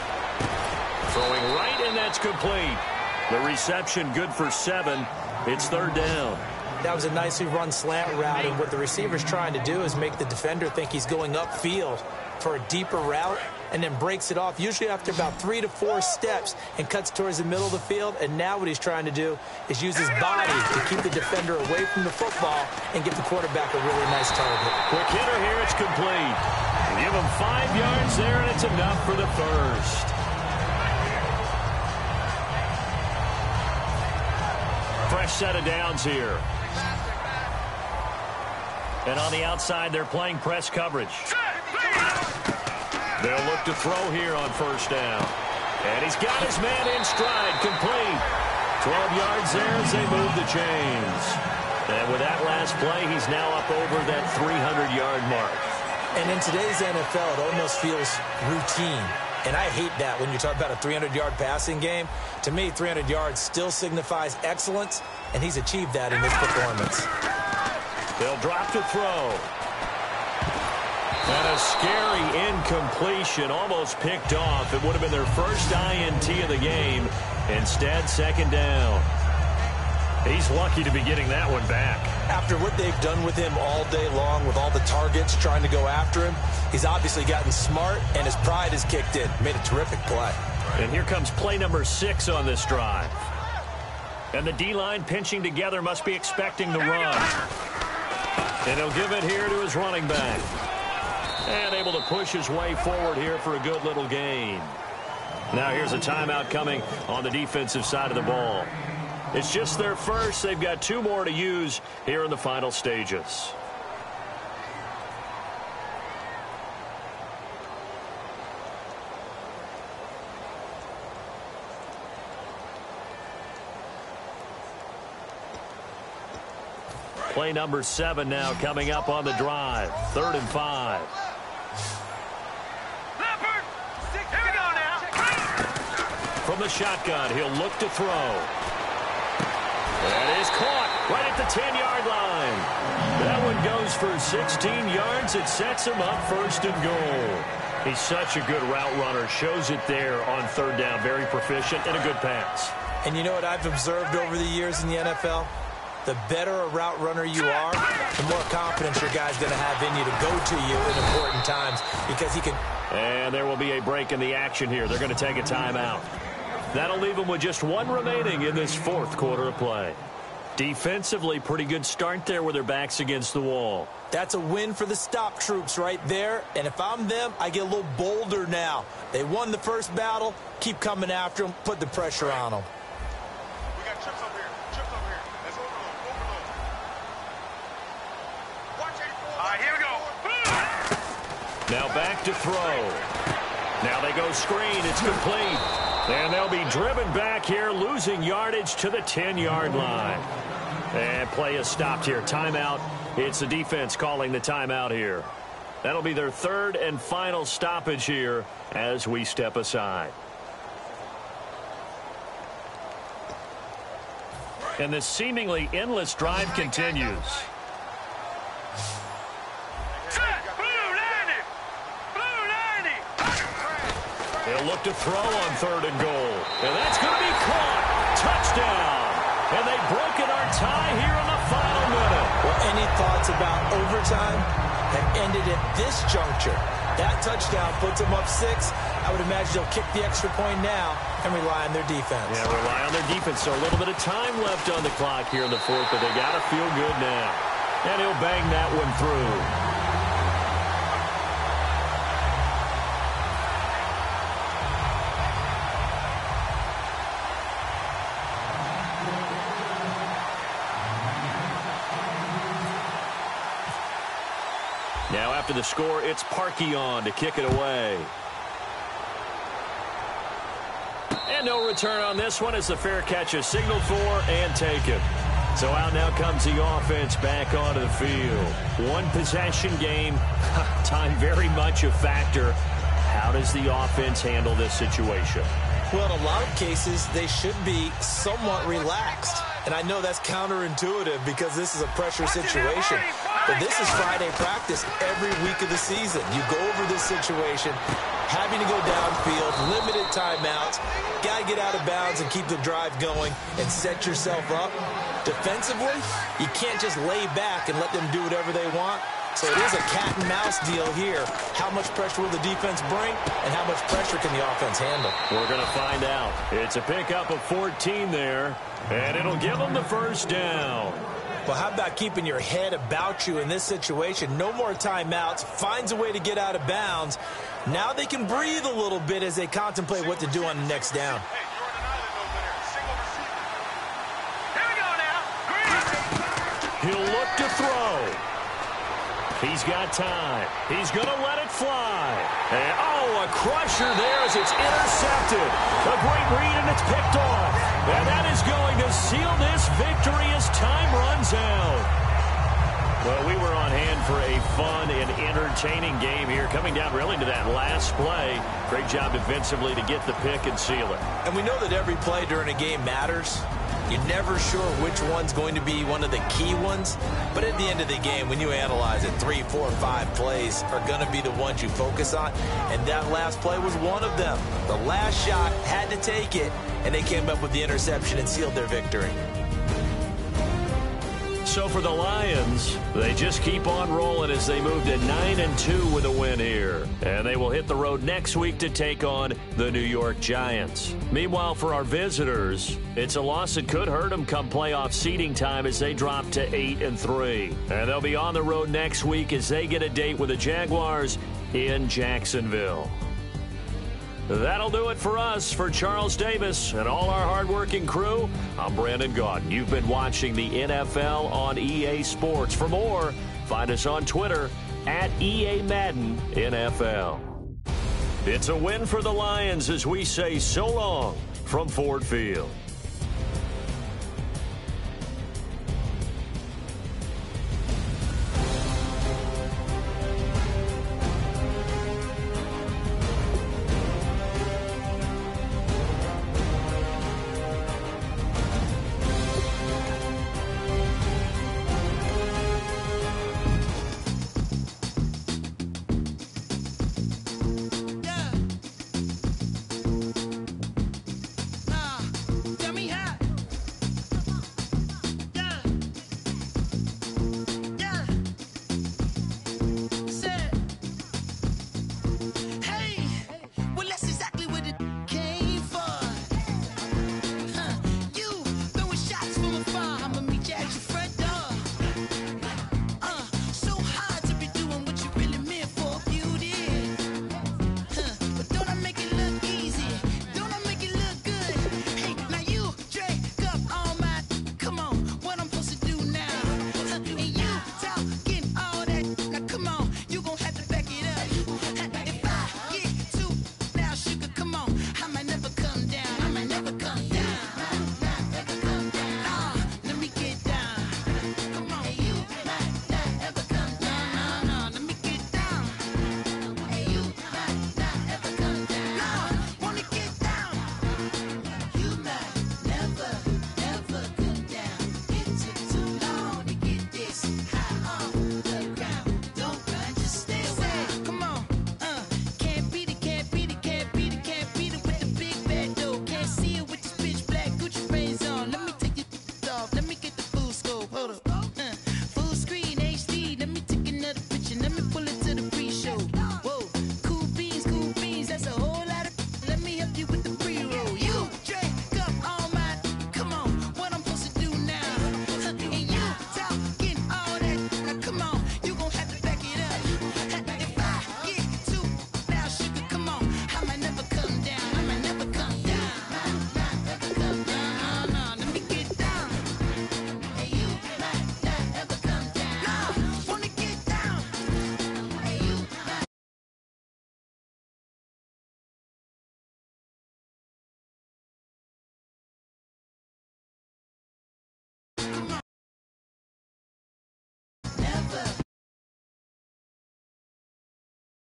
Throwing right, and that's complete. The reception good for 7. It's third down. That was a nicely run slant route, and what the receiver's trying to do is make the defender think he's going upfield for a deeper route, and then breaks it off, usually after about 3 to 4 steps, and cuts towards the middle of the field. And now what he's trying to do is use his body to keep the defender away from the football and give the quarterback a really nice target. Quick hitter here, it's complete. Give him 5 yards there, and it's enough for the first. Fresh set of downs here. And on the outside, they're playing press coverage. They'll look to throw here on first down. And he's got his man in stride, complete. 12 yards there as they move the chains. And with that last play, he's now up over that 300-yard mark. And in today's NFL, it almost feels routine. And I hate that when you talk about a 300-yard passing game. To me, 300 yards still signifies excellence, and he's achieved that in this performance. They'll drop to throw. And a scary incompletion, almost picked off. It would have been their first INT of the game. Instead, second down. He's lucky to be getting that one back. After what they've done with him all day long, with all the targets trying to go after him, he's obviously gotten smart, and his pride has kicked in. Made a terrific play. And here comes play number 6 on this drive. And the D-line pinching together must be expecting the run. And he'll give it here to his running back. And able to push his way forward here for a good little gain. Now here's a timeout coming on the defensive side of the ball. It's just their first. They've got 2 more to use here in the final stages. Play number 7 now coming up on the drive. 3rd and 5. From the shotgun, he'll look to throw. That is caught right at the 10-yard line. That one goes for 16 yards. It sets him up 1st and goal. He's such a good route runner. Shows it there on 3rd down. Very proficient and a good pass. And you know what I've observed over the years in the NFL? The better a route runner you are, the more confidence your guy's going to have in you to go to you in important times because he can. And there will be a break in the action here. They're going to take a timeout. That'll leave them with just 1 remaining in this 4th quarter of play. Defensively, pretty good start there with their backs against the wall. That's a win for the stop troops right there. And if I'm them, I get a little bolder now. They won the first battle. Keep coming after them. Put the pressure on them. We got trips over here. Trips over here. Let's overload. Watch 84. All right, here we go. Now back to throw. Now they go screen. It's complete. And they'll be driven back here, losing yardage to the 10-yard line. And play is stopped here. Timeout. It's the defense calling the timeout here. That'll be their 3rd and final stoppage here as we step aside. And this seemingly endless drive continues. They'll look to throw on 3rd and goal. And that's going to be caught. Touchdown. And they broke it our tie here in the final minute. Well, any thoughts about overtime have ended at this juncture? That touchdown puts them up 6. I would imagine they'll kick the extra point now and rely on their defense. Yeah, rely on their defense. So a little bit of time left on the clock here in the 4th, but they got to feel good now. And he'll bang that one through. Now after the score, it's Parkey on to kick it away. And no return on this one as the fair catch is signaled for and taken. So out now comes the offense back onto the field. 1 possession game. Time very much a factor. How does the offense handle this situation? Well, in a lot of cases, they should be somewhat relaxed. And I know that's counterintuitive because this is a pressure situation. But this is Friday practice every week of the season. You go over this situation, having to go downfield, limited timeouts, got to get out of bounds and keep the drive going and set yourself up. Defensively, you can't just lay back and let them do whatever they want. So it is a cat and mouse deal here. How much pressure will the defense bring and how much pressure can the offense handle? We're going to find out. It's a pickup of 14 there, and it'll give them the 1st down. Well, how about keeping your head about you in this situation? No more timeouts. Finds a way to get out of bounds. Now they can breathe a little bit as they contemplate what to do on the next down. He'll look to throw. He's got time. He's going to let it fly. And, a crusher there as it's intercepted. A great read, and it's picked off. And that is going to seal this victory as time runs out. Well, we were on hand for a fun and entertaining game here, coming down really to that last play. Great job defensively to get the pick and seal it. And we know that every play during a game matters. You're never sure which one's going to be one of the key ones. But at the end of the game, when you analyze it, 3, 4, 5 plays are going to be the ones you focus on. And that last play was one of them. The last shot had to take it, and they came up with the interception and sealed their victory. So for the Lions, they just keep on rolling as they move to 9-2 with a win here. And they will hit the road next week to take on the New York Giants. Meanwhile, for our visitors, it's a loss that could hurt them come playoff seeding time as they drop to 8-3. And they'll be on the road next week as they get a date with the Jaguars in Jacksonville. That'll do it for us. For Charles Davis and all our hardworking crew, I'm Brandon Gaudin. You've been watching the NFL on EA Sports. For more, find us on Twitter at EA Madden NFL. It's a win for the Lions as we say so long from Ford Field.